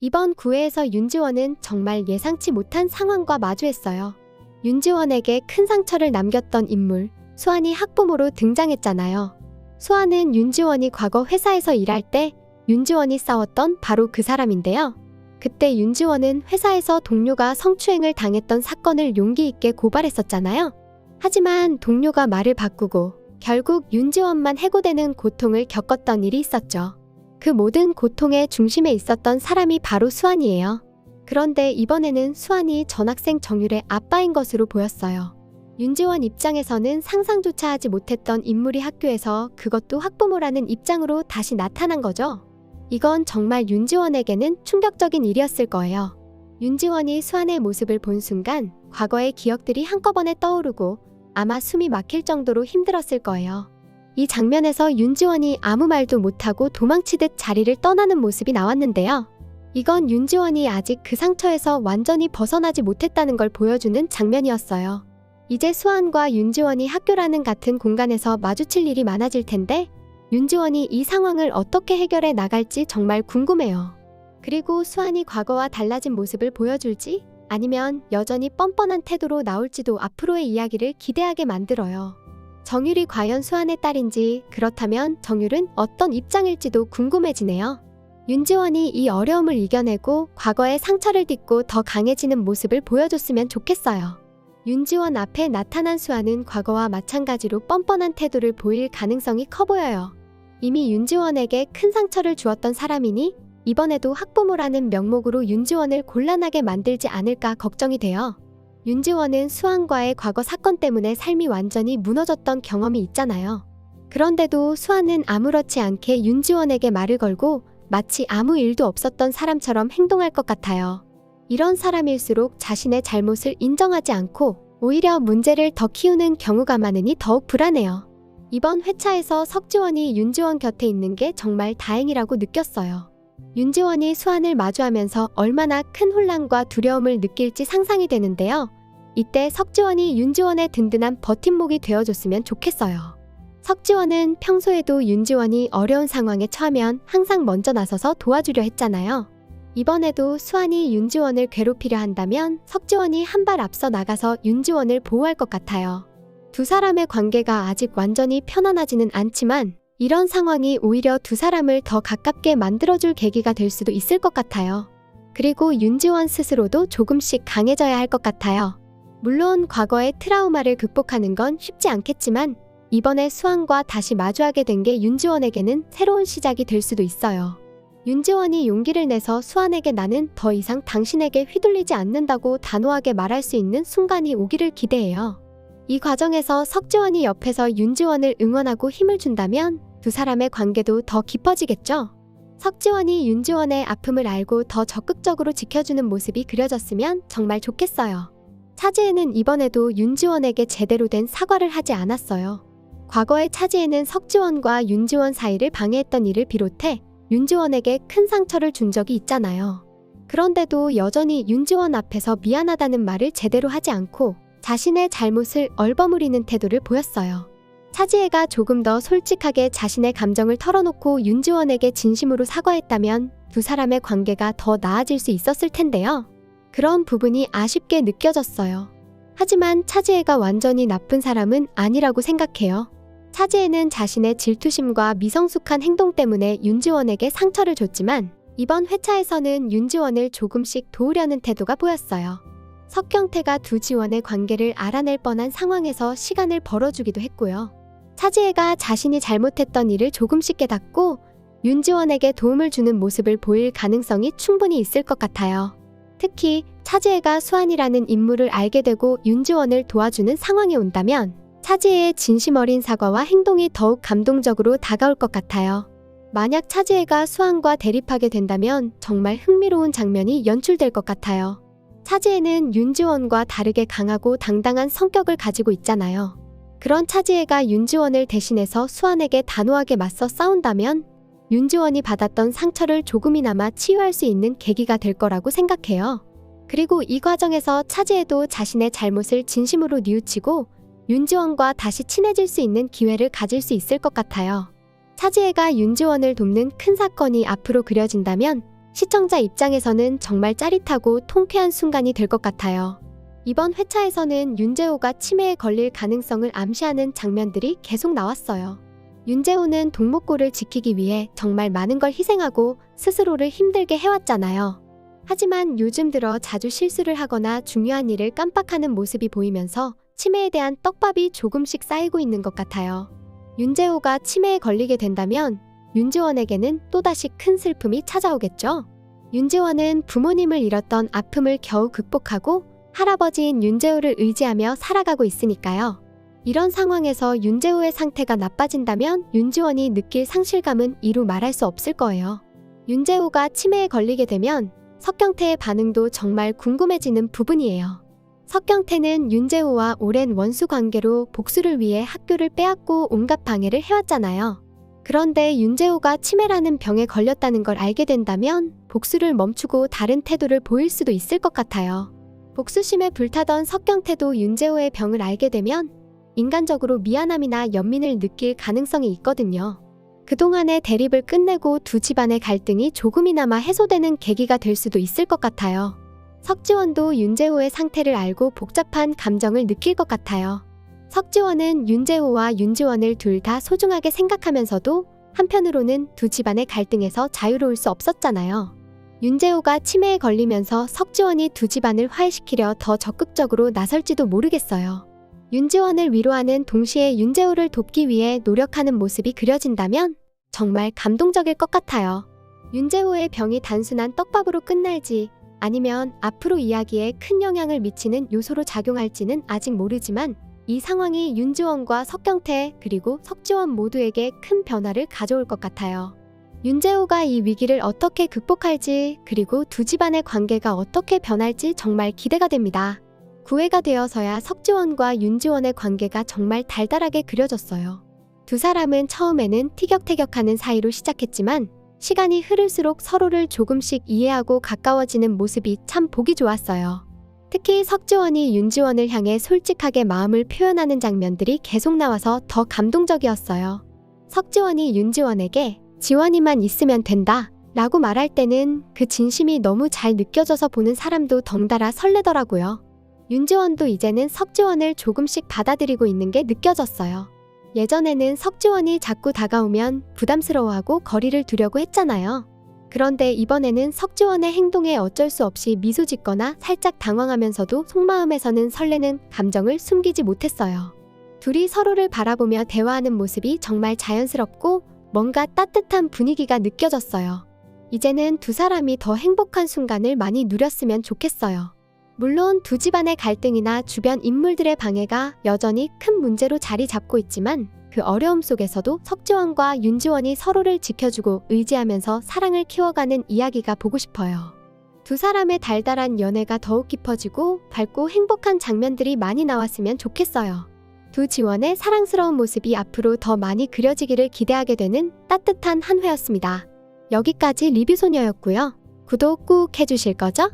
이번 구회에서 윤지원은 정말 예상치 못한 상황과 마주했어요. 윤지원에게 큰 상처를 남겼던 인물, 수환이 학부모로 등장했잖아요. 수환은 윤지원이 과거 회사에서 일할 때 윤지원이 싸웠던 바로 그 사람인데요. 그때 윤지원은 회사에서 동료가 성추행을 당했던 사건을 용기 있게 고발했었잖아요. 하지만 동료가 말을 바꾸고 결국 윤지원만 해고되는 고통을 겪었던 일이 있었죠. 그 모든 고통의 중심에 있었던 사람이 바로 수환이에요. 그런데 이번에는 수환이 전학생 정율의 아빠인 것으로 보였어요. 윤지원 입장에서는 상상조차 하지 못했던 인물이 학교에서, 그것도 학부모라는 입장으로 다시 나타난 거죠. 이건 정말 윤지원에게는 충격적인 일이었을 거예요. 윤지원이 수환의 모습을 본 순간 과거의 기억들이 한꺼번에 떠오르고 아마 숨이 막힐 정도로 힘들었을 거예요. 이 장면에서 윤지원이 아무 말도 못하고 도망치듯 자리를 떠나는 모습이 나왔는데요. 이건 윤지원이 아직 그 상처에서 완전히 벗어나지 못했다는 걸 보여주는 장면이었어요. 이제 수환과 윤지원이 학교라는 같은 공간에서 마주칠 일이 많아질 텐데 윤지원이 이 상황을 어떻게 해결해 나갈지 정말 궁금해요. 그리고 수환이 과거와 달라진 모습을 보여줄지 아니면 여전히 뻔뻔한 태도로 나올지도 앞으로의 이야기를 기대하게 만들어요. 정율이 과연 수환의 딸인지, 그렇다면 정율은 어떤 입장일지도 궁금해지네요. 윤지원이 이 어려움을 이겨내고 과거의 상처를 딛고 더 강해지는 모습을 보여줬으면 좋겠어요. 윤지원 앞에 나타난 수환은 과거와 마찬가지로 뻔뻔한 태도를 보일 가능성이 커 보여요. 이미 윤지원에게 큰 상처를 주었던 사람이니 이번에도 학부모라는 명목으로 윤지원을 곤란하게 만들지 않을까 걱정이 돼요. 윤지원은 수환과의 과거 사건 때문에 삶이 완전히 무너졌던 경험이 있잖아요. 그런데도 수환은 아무렇지 않게 윤지원에게 말을 걸고 마치 아무 일도 없었던 사람처럼 행동할 것 같아요. 이런 사람일수록 자신의 잘못을 인정하지 않고 오히려 문제를 더 키우는 경우가 많으니 더욱 불안해요. 이번 회차에서 석지원이 윤지원 곁에 있는 게 정말 다행이라고 느꼈어요. 윤지원이 수환을 마주하면서 얼마나 큰 혼란과 두려움을 느낄지 상상이 되는데요. 이때 석지원이 윤지원의 든든한 버팀목이 되어줬으면 좋겠어요. 석지원은 평소에도 윤지원이 어려운 상황에 처하면 항상 먼저 나서서 도와주려 했잖아요. 이번에도 수환이 윤지원을 괴롭히려 한다면 석지원이 한 발 앞서 나가서 윤지원을 보호할 것 같아요. 두 사람의 관계가 아직 완전히 편안하지는 않지만 이런 상황이 오히려 두 사람을 더 가깝게 만들어줄 계기가 될 수도 있을 것 같아요. 그리고 윤지원 스스로도 조금씩 강해져야 할 것 같아요. 물론 과거의 트라우마를 극복하는 건 쉽지 않겠지만 이번에 수환과 다시 마주하게 된 게 윤지원에게는 새로운 시작이 될 수도 있어요. 윤지원이 용기를 내서 수환에게 나는 더 이상 당신에게 휘둘리지 않는다고 단호하게 말할 수 있는 순간이 오기를 기대해요. 이 과정에서 석지원이 옆에서 윤지원을 응원하고 힘을 준다면 두 사람의 관계도 더 깊어지겠죠. 석지원이 윤지원의 아픔을 알고 더 적극적으로 지켜주는 모습이 그려졌으면 정말 좋겠어요. 차지혜는 이번에도 윤지원에게 제대로 된 사과를 하지 않았어요. 과거의 차지혜는 석지원과 윤지원 사이를 방해했던 일을 비롯해 윤지원에게 큰 상처를 준 적이 있잖아요. 그런데도 여전히 윤지원 앞에서 미안하다는 말을 제대로 하지 않고 자신의 잘못을 얼버무리는 태도를 보였어요. 차지혜가 조금 더 솔직하게 자신의 감정을 털어놓고 윤지원에게 진심으로 사과했다면 두 사람의 관계가 더 나아질 수 있었을 텐데요. 그런 부분이 아쉽게 느껴졌어요. 하지만 차지혜가 완전히 나쁜 사람은 아니라고 생각해요. 차지혜는 자신의 질투심과 미성숙한 행동 때문에 윤지원에게 상처를 줬지만 이번 회차에서는 윤지원을 조금씩 도우려는 태도가 보였어요. 석경태가 두 지원의 관계를 알아낼 뻔한 상황에서 시간을 벌어주기도 했고요. 차지혜가 자신이 잘못했던 일을 조금씩 깨닫고 윤지원에게 도움을 주는 모습을 보일 가능성이 충분히 있을 것 같아요. 특히 차지혜가 수환이라는 인물을 알게 되고 윤지원을 도와주는 상황이 온다면 차지혜의 진심 어린 사과와 행동이 더욱 감동적으로 다가올 것 같아요. 만약 차지혜가 수환과 대립하게 된다면 정말 흥미로운 장면이 연출될 것 같아요. 차지혜는 윤지원과 다르게 강하고 당당한 성격을 가지고 있잖아요. 그런 차지혜가 윤지원을 대신해서 수환에게 단호하게 맞서 싸운다면 윤지원이 받았던 상처를 조금이나마 치유할 수 있는 계기가 될 거라고 생각해요. 그리고 이 과정에서 차지혜도 자신의 잘못을 진심으로 뉘우치고 윤지원과 다시 친해질 수 있는 기회를 가질 수 있을 것 같아요. 차지혜가 윤지원을 돕는 큰 사건이 앞으로 그려진다면 시청자 입장에서는 정말 짜릿하고 통쾌한 순간이 될 것 같아요. 이번 회차에서는 윤재호가 치매에 걸릴 가능성을 암시하는 장면들이 계속 나왔어요. 윤재호는 동목골을 지키기 위해 정말 많은 걸 희생하고 스스로를 힘들게 해왔잖아요. 하지만 요즘 들어 자주 실수를 하거나 중요한 일을 깜빡하는 모습이 보이면서 치매에 대한 떡밥이 조금씩 쌓이고 있는 것 같아요. 윤재호가 치매에 걸리게 된다면 윤지원에게는 또다시 큰 슬픔이 찾아오겠죠. 윤지원은 부모님을 잃었던 아픔을 겨우 극복하고 할아버지인 윤재호를 의지하며 살아가고 있으니까요. 이런 상황에서 윤재호의 상태가 나빠진다면 윤지원이 느낄 상실감은 이루 말할 수 없을 거예요. 윤재호가 치매에 걸리게 되면 석경태의 반응도 정말 궁금해지는 부분이에요. 석경태는 윤재호와 오랜 원수 관계로 복수를 위해 학교를 빼앗고 온갖 방해를 해왔잖아요. 그런데 윤재호가 치매라는 병에 걸렸다는 걸 알게 된다면 복수를 멈추고 다른 태도를 보일 수도 있을 것 같아요. 복수심에 불타던 석경태도 윤재호의 병을 알게 되면 인간적으로 미안함이나 연민을 느낄 가능성이 있거든요. 그동안의 대립을 끝내고 두 집안의 갈등이 조금이나마 해소되는 계기가 될 수도 있을 것 같아요. 석지원도 윤재호의 상태를 알고 복잡한 감정을 느낄 것 같아요. 석지원은 윤재호와 윤지원을 둘 다 소중하게 생각하면서도 한편으로는 두 집안의 갈등에서 자유로울 수 없었잖아요. 윤재호가 치매에 걸리면서 석지원이 두 집안을 화해시키려 더 적극적으로 나설지도 모르겠어요. 윤지원을 위로하는 동시에 윤재호를 돕기 위해 노력하는 모습이 그려진다면 정말 감동적일 것 같아요. 윤재호의 병이 단순한 떡밥으로 끝날지 아니면 앞으로 이야기에 큰 영향을 미치는 요소로 작용할지는 아직 모르지만 이 상황이 윤지원과 석경태 그리고 석지원 모두에게 큰 변화를 가져올 것 같아요. 윤재호가 이 위기를 어떻게 극복할지 그리고 두 집안의 관계가 어떻게 변할지 정말 기대가 됩니다. 9회가 되어서야 석지원과 윤지원의 관계가 정말 달달하게 그려졌어요. 두 사람은 처음에는 티격태격하는 사이로 시작했지만 시간이 흐를수록 서로를 조금씩 이해하고 가까워지는 모습이 참 보기 좋았어요. 특히 석지원이 윤지원을 향해 솔직하게 마음을 표현하는 장면들이 계속 나와서 더 감동적이었어요. 석지원이 윤지원에게 지원이만 있으면 된다 라고 말할 때는 그 진심이 너무 잘 느껴져서 보는 사람도 덩달아 설레더라고요. 윤지원도 이제는 석지원을 조금씩 받아들이고 있는 게 느껴졌어요. 예전에는 석지원이 자꾸 다가오면 부담스러워하고 거리를 두려고 했잖아요. 그런데 이번에는 석지원의 행동에 어쩔 수 없이 미소 짓거나 살짝 당황하면서도 속마음에서는 설레는 감정을 숨기지 못했어요. 둘이 서로를 바라보며 대화하는 모습이 정말 자연스럽고 뭔가 따뜻한 분위기가 느껴졌어요. 이제는 두 사람이 더 행복한 순간을 많이 누렸으면 좋겠어요. 물론 두 집안의 갈등이나 주변 인물들의 방해가 여전히 큰 문제로 자리 잡고 있지만 그 어려움 속에서도 석지원과 윤지원이 서로를 지켜주고 의지하면서 사랑을 키워가는 이야기가 보고 싶어요. 두 사람의 달달한 연애가 더욱 깊어지고 밝고 행복한 장면들이 많이 나왔으면 좋겠어요. 두 지원의 사랑스러운 모습이 앞으로 더 많이 그려지기를 기대하게 되는 따뜻한 한 회였습니다. 여기까지 리뷰소녀였고요. 구독 꾹 해주실 거죠?